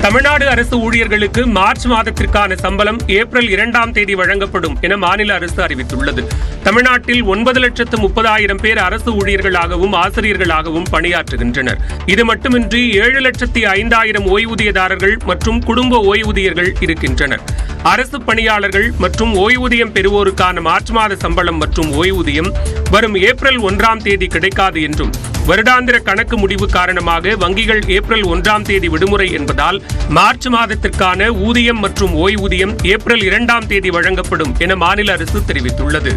தமிழ்நாடு அரசு ஊழியர்களுக்கு மார்ச் மாதத்திற்கான சம்பளம் ஏப்ரல் 2ஆம் தேதி வழங்கப்படும் என மாநில அரசு அறிவித்துள்ளது. தமிழ்நாட்டில் 9,30,000 பேர் அரசு ஊழியர்களாகவும் ஆசிரியர்களாகவும் பணியாற்றுகின்றனர். இது மட்டுமின்றி 7,05,000 ஓய்வூதியதாரர்கள் மற்றும் குடும்ப ஓய்வூதியர்கள் இருக்கின்றனர். அரசு பணியாளர்கள் மற்றும் ஓய்வூதியம் பெறுவோருக்கான மார்ச் மாத சம்பளம் மற்றும் ஓய்வூதியம் வரும் ஏப்ரல் 1ஆம் தேதி கிடைக்காது என்றும், வருடாந்திர கணக்கு முடிவு காரணமாக வங்கிகள் ஏப்ரல் 1ஆம் தேதி விடுமுறை என்பதால் மார்ச் மாதத்திற்கான ஊதியம் மற்றும் ஓய்வூதியம் ஏப்ரல் 2ஆம் தேதி வழங்கப்படும் என மாநில அரசு தெரிவித்துள்ளது.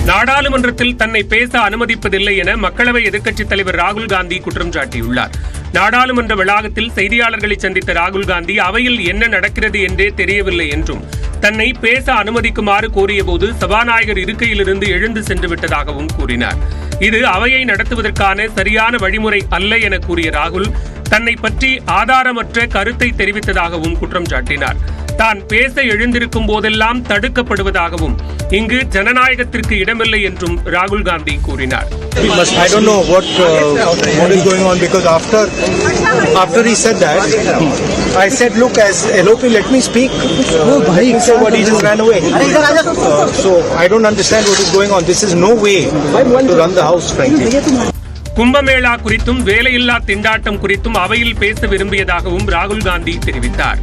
நாடாளுமன்றத்தில் தன்னை பேச அனுமதிப்பதில்லை என மக்களவை எதிர்க்கட்சித் தலைவர் ராகுல் காந்தி குற்றம் சாட்டியுள்ளார். நாடாளுமன்ற வளாகத்தில் செய்தியாளர்களை சந்தித்த ராகுல் காந்தி அவையில் என்ன நடக்கிறது என்றே தெரியவில்லை என்றும், தன்னை பேச அனுமதிக்குமாறு கோரியபோது சபாநாயகர் இருக்கையிலிருந்து எழுந்து சென்று விட்டதாகவும் கூறினார். இது அவையை நடத்துவதற்கான சரியான வழிமுறை அல்ல என கூறிய ராகுல் தன்னை பற்றி ஆதாரமற்ற கருத்தை தெரிவித்ததாகவும் குற்றம் சாட்டினார். தான் பேச எழுந்திருக்கும் போதெல்லாம் தடுக்கப்படுவதாகவும், இங்கு ஜனநாயகத்திற்கு இடமில்லை என்றும் ராகுல் காந்தி கூறினார். I don't know what is going on, because after he said that, I said, look, as LOP, let me speak. Let me say what he just ran away. So I don't understand what is going on. This is no way to run the house, frankly. Kumbh Mela குறித்தும் வேலையில்லா திண்டாட்டம் குறித்தும் அவையில் பேச விரும்பியதாகவும் ராகுல் காந்தி தெரிவித்தார்.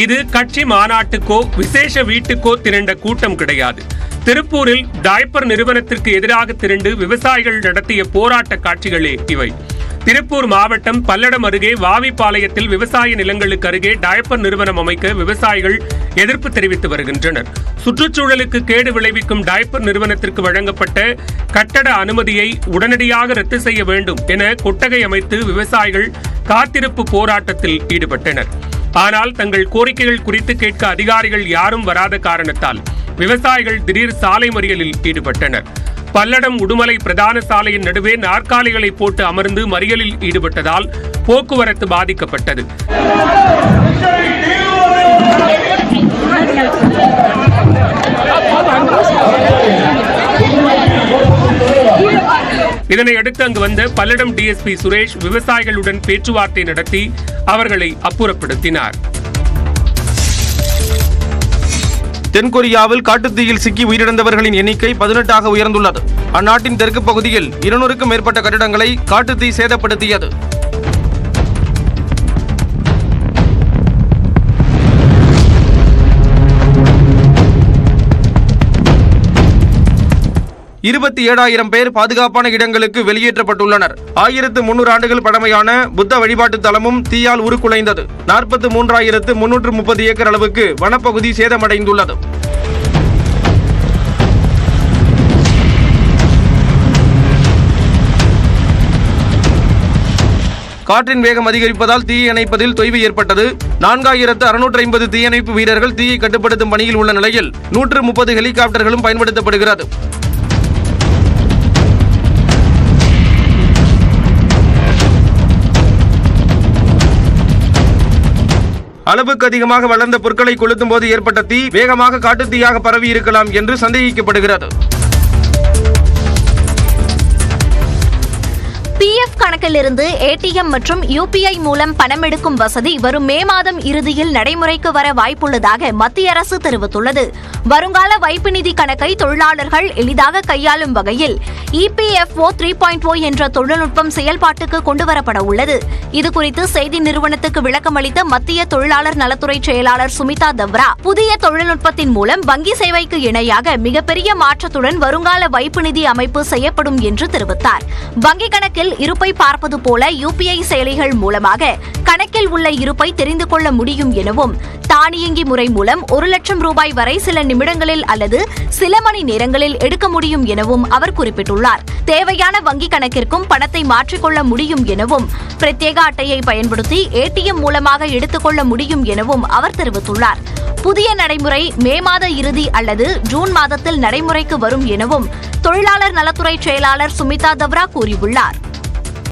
இது கட்சி மாநாட்டுக்கோ விசேஷ வீட்டுக்கோ திரண்ட கூட்டம் கிடையாது. திருப்பூரில் டைப்பர் நிறுவனத்திற்கு எதிராக திரண்டு விவசாயிகள் நடத்திய போராட்ட காட்சிகளே இவை. திருப்பூர் மாவட்டம் பல்லடம் அருகே வாவிப்பாளையத்தில் விவசாய நிலங்களுக்கு அருகே டைப்பர் நிறுவனம் அமைக்க விவசாயிகள் எதிர்ப்பு தெரிவித்து வருகின்றனர். சுற்றுச்சூழலுக்கு கேடு விளைவிக்கும் டைப்பர் நிறுவனத்திற்கு வழங்கப்பட்ட கட்டட அனுமதியை உடனடியாக ரத்து செய்ய வேண்டும் என கொட்டகை அமைத்து விவசாயிகள் காத்திருப்பு போராட்டத்தில் ஈடுபட்டனர். ஆனால் தங்கள் கோரிக்கைகள் குறித்து கேட்க அதிகாரிகள் யாரும் வராத காரணத்தால் விவசாயிகள் திடீர் சாலை மறியலில் ஈடுபட்டனர். பல்லடம் உடுமலை பிரதான சாலையின் நடுவே நாற்காலிகளை போட்டு அமர்ந்து மறியலில் ஈடுபட்டதால் போக்குவரத்து பாதிக்கப்பட்டது. இதனையடுத்து அங்கு வந்த பல்லடம் டிஎஸ்பி சுரேஷ் விவசாயிகளுடன் பேச்சுவார்த்தை நடத்தி அவர்களை அப்புறப்படுத்தினார். தென்கொரியாவில் காட்டுத்தீயில் சிக்கி உயிரிழந்தவர்களின் எண்ணிக்கை 18ஆக உயர்ந்துள்ளது. அந்நாட்டின் தெற்கு பகுதியில் 200க்கும் மேற்பட்ட கட்டிடங்களை காட்டுத்தீ சேதப்படுத்தியது. $27,000 பேர் பாதுகாப்பான இடங்களுக்கு வெளியேற்றப்பட்டுள்ளனர். 1300 ஆண்டுகள் பழமையான புத்த வழிபாட்டு தலமும் தீயால் உருக்குலைந்தது. 43,330 ஏக்கர் அளவுக்கு வனப்பகுதி சேதமடைந்துள்ளது. காற்றின் வேகம் அதிகரிப்பதால் தீயை அணைப்பதில் தொய்வு ஏற்பட்டது. 4,650 தீயணைப்பு வீரர்கள் தீயை கட்டுப்படுத்தும் பணியில் உள்ள நிலையில் 130 ஹெலிகாப்டர்களும் பயன்படுத்தப்படுகிறது. அளவுக்கு அதிகமாக வளர்ந்த பொருட்களை கொளுத்தும் போது ஏற்பட்ட தீ வேகமாக காட்டுத்தீயாக பரவி இருக்கலாம் என்று சந்தேகிக்கப்படுகிறது. பிஎஃப் கணக்கிலிருந்து ஏடிஎம் மற்றும் யுபிஐ மூலம் பணம் எடுக்கும் வசதி வரும் மே மாதம் இறுதியில் நடைமுறைக்கு வர வாய்ப்புள்ளதாக மத்திய அரசு தெரிவித்துள்ளது. வருங்கால வைப்பு நிதி கணக்கை தொழிலாளர்கள் எளிதாக கையாளும் வகையில் இபிஎஃப்ஓ 3.0 என்ற தொழில்நுட்பம் செயல்பாட்டுக்கு கொண்டுவரப்பட உள்ளது. இதுகுறித்து செய்தி நிறுவனத்துக்கு விளக்கம் அளித்த மத்திய தொழிலாளர் நலத்துறை செயலாளர் சுமிதா தவ்ரா, புதிய தொழில்நுட்பத்தின் மூலம் வங்கி சேவைக்கு இணையாக மிகப்பெரிய மாற்றத்துடன் வருங்கால வைப்பு நிதி அமைப்பு செய்யப்படும் என்று தெரிவித்தார். வங்கி கணக்கில் இருப்பை பார்ப்பது போல யுபிஐ செயலிகள் மூலமாக கணக்கில் உள்ள இருப்பை தெரிந்து கொள்ள முடியும் எனவும், தானியங்கி முறை மூலம் 1 லட்சம் ரூபாய் வரை சில நிமிடங்களில் அல்லது சில மணி நேரங்களில் எடுக்க முடியும் எனவும் அவர் குறிப்பிட்டுள்ளார். தேவையான வங்கி கணக்கிற்கும் பணத்தை மாற்றிக்கொள்ள முடியும் எனவும், பிரத்யேக அட்டையை பயன்படுத்தி ஏடிஎம் மூலமாக எடுத்துக்கொள்ள முடியும் எனவும் அவர் தெரிவித்துள்ளார். புதிய நடைமுறை மே மாத இறுதி அல்லது ஜூன் மாதத்தில் நடைமுறைக்கு வரும் எனவும் தொழிலாளர் நலத்துறை செயலாளர் சுமிதா தவ்ரா கூறியுள்ளார்.